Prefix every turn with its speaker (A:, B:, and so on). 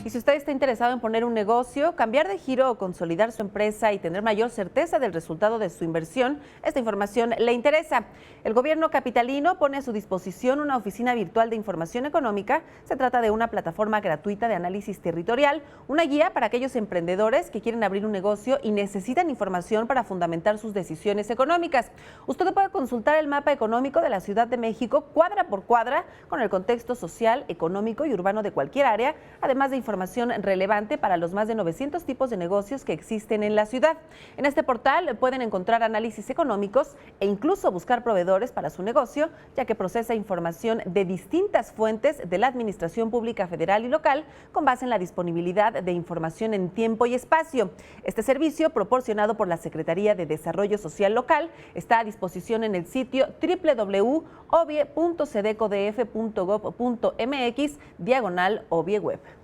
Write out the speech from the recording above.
A: Y si usted está interesado en poner un negocio, cambiar de giro o consolidar su empresa y tener mayor certeza del resultado de su inversión, esta información le interesa. El gobierno capitalino pone a su disposición una oficina virtual de información económica. Se trata de una plataforma gratuita de análisis territorial, una guía para aquellos emprendedores que quieren abrir un negocio y necesitan información para fundamentar sus decisiones económicas. Usted puede consultar el mapa económico de la Ciudad de México cuadra por cuadra con el contexto social, económico y urbano de cualquier área, además de información relevante para los más de 900 tipos de negocios que existen en la ciudad. En este portal pueden encontrar análisis económicos e incluso buscar proveedores para su negocio, ya que procesa información de distintas fuentes de la Administración Pública Federal y local con base en la disponibilidad de información en tiempo y espacio. Este servicio, proporcionado por la Secretaría de Desarrollo Social Local, está a disposición en el sitio www.obie.cdcodf.gov.mx/obieweb.